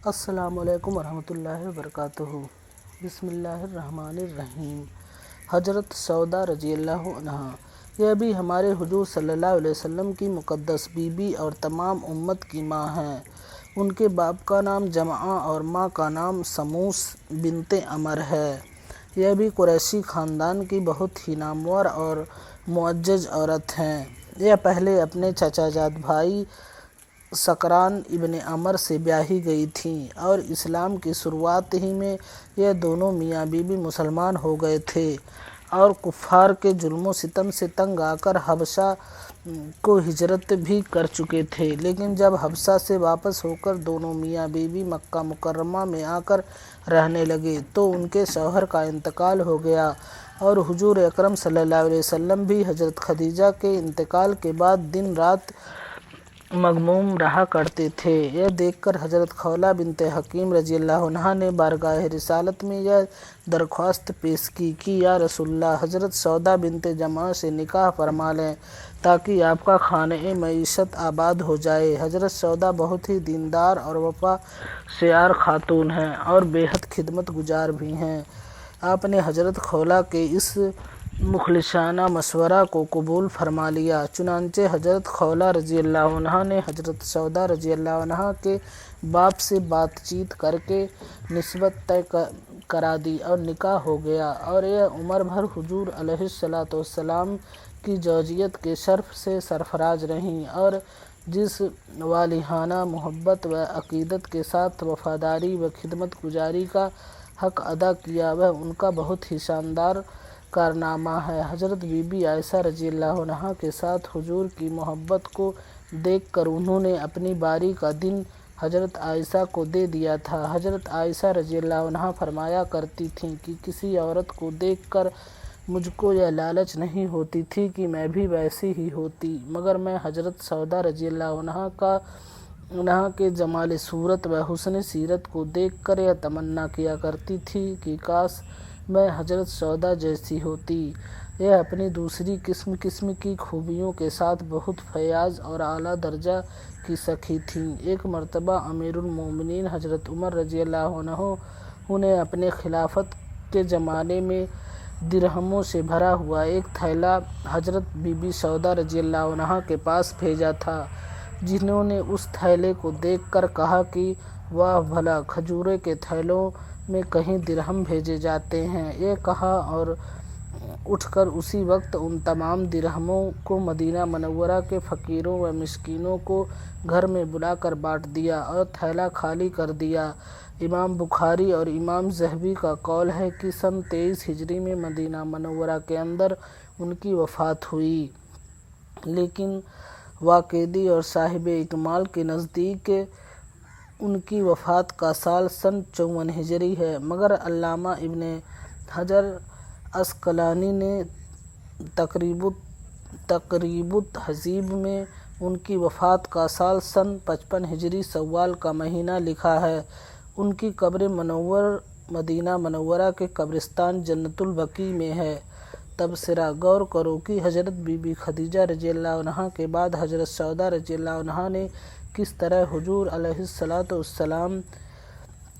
السلام علیکم ورحمۃ اللہ وبرکاتہ۔ بسم اللہ الرحمن الرحیم۔ حضرت سودا رضی اللہ عنہا، یہ بھی ہمارے حضور صلی اللہ علیہ وسلم کی مقدس بیوی اور تمام امت کی ماں ہیں۔ ان کے باپ کا نام جمعہ اور ماں کا نام سموس بنت عمر ہے۔ یہ بھی قریشی خاندان کی بہت ہی نامور اور معزز عورت ہیں۔ یہ پہلے اپنے چچا زاد بھائی سکران ابن عمر سے بیاہی گئی تھیں اور اسلام کی شروعات ہی میں یہ دونوں میاں بیوی مسلمان ہو گئے تھے اور کفار کے ظلم و ستم سے تنگ آ کر حبشہ کو ہجرت بھی کر چکے تھے، لیکن جب حبشہ سے واپس ہو کر دونوں میاں بیوی مکہ مکرمہ میں آ کر رہنے لگے تو ان کے شوہر کا انتقال ہو گیا اور حضور اکرم صلی اللہ علیہ وسلم بھی حضرت خدیجہ کے انتقال کے بعد دن رات مغموم رہا کرتے تھے۔ یہ دیکھ کر حضرت خولہ بنت حکیم رضی اللہ عنہا نے بارگاہ رسالت میں یہ درخواست پیش کی کہ یا رسول اللہ، حضرت سودا بنت جمعہ سے نکاح فرما لیں تاکہ آپ کا خانہ معیشت آباد ہو جائے۔ حضرت سودا بہت ہی دیندار اور وفا شعار خاتون ہیں اور بے حد خدمت گزار بھی ہیں۔ آپ نے حضرت خولہ کے اس مخلصانہ مشورہ کو قبول فرما لیا۔ چنانچہ حضرت خولہ رضی اللہ عنہا نے حضرت سودا رضی اللہ عنہا کے باپ سے بات چیت کر کے نسبت طے کرا دی اور نکاح ہو گیا اور یہ عمر بھر حضور علیہ الصلوۃ والسلام کی زوجیت کے شرف سے سرفراز رہیں اور جس والہانہ محبت و عقیدت کے ساتھ وفاداری و خدمت گزاری کا حق ادا کیا وہ ان کا بہت ہی شاندار کارنامہ ہے۔ حضرت بی بی عائشہ رضی اللہ عنہا کے ساتھ حضور کی محبت کو دیکھ کر انہوں نے اپنی باری کا دن حضرت عائشہ کو دے دیا تھا۔ حضرت عائشہ رضی اللہ عنہا فرمایا کرتی تھیں کہ کسی عورت کو دیکھ کر مجھ کو یہ لالچ نہیں ہوتی تھی کہ میں بھی ویسی ہی ہوتی، مگر میں حضرت سودا رضی اللہ عنہا کے جمال صورت و حسن سیرت کو دیکھ کر یہ تمنا کیا کرتی تھی کہ کاش میں حضرت سودا جیسی ہوتی۔ یہ اپنی دوسری قسم کی خوبیوں کے ساتھ بہت فیاض اور اعلیٰ درجہ کی سخی تھیں۔ ایک مرتبہ امیر المومنین حضرت عمر رضی اللہ عنہ نے اپنے خلافت کے زمانے میں درہموں سے بھرا ہوا ایک تھیلا حضرت بی بی سودا رضی اللہ عنہا کے پاس بھیجا تھا، جنہوں نے اس تھیلے کو دیکھ کر کہا کہ واہ بھلا، کھجورے کے تھیلوں میں کہیں درہم بھیجے جاتے ہیں۔ یہ کہا اور اٹھ کر اسی وقت ان تمام درہموں کو مدینہ منورہ کے فقیروں و مسکینوں کو گھر میں بلا کر بانٹ دیا اور تھیلا خالی کر دیا۔ امام بخاری اور امام ذہبی کا قول ہے کہ سن 23 ہجری میں مدینہ منورہ کے اندر ان کی وفات ہوئی، لیکن واقدی اور صاحب اکمال کے نزدیک ان کی وفات کا سال سن 54 ہجری ہے، مگر علامہ ابن حجر عسقلانی نے تقریب التہذیب میں ان کی وفات کا سال سن 55 ہجری شوال کا مہینہ لکھا ہے۔ ان کی قبر منور مدینہ منورہ کے قبرستان جنت البقیع میں ہے۔ تبصرہ: غور کرو کہ حضرت بی بی خدیجہ رضی اللہ عنہا کے بعد حضرت سودا رضی اللہ عنہا نے کس طرح حضور علیہ الصلوۃ والسلام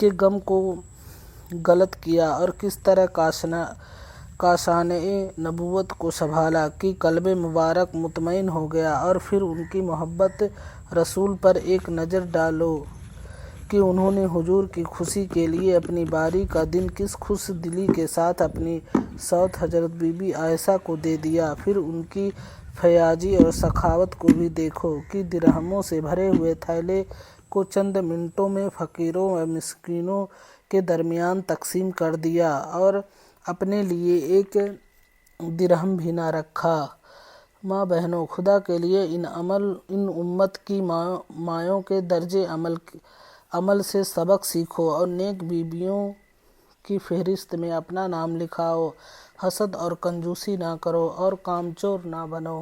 کے غم کو غلط کیا اور کس طرح کاشانِ نبوت کو سنبھالا کہ قلب مبارک مطمئن ہو گیا، اور پھر ان کی محبت رسول پر ایک نظر ڈالو کہ انہوں نے حضور کی خوشی کے لیے اپنی باری کا دن کس خوش دلی کے ساتھ اپنی سوت حضرت بی بی عائشہ کو دے دیا۔ پھر ان کی فیاضی اور سخاوت کو بھی دیکھو کہ درہموں سے بھرے ہوئے تھیلے کو چند منٹوں میں فقیروں و مسکینوں کے درمیان تقسیم کر دیا اور اپنے لیے ایک درہم بھی نہ رکھا۔ ماں بہنوں، خدا کے لیے ان امت کی مائوں کے درج عمل سے سبق سیکھو اور نیک بیویوں کی فہرست میں اپنا نام لکھواؤ۔ حسد اور کنجوسی نہ کرو اور کام چور نہ بنو۔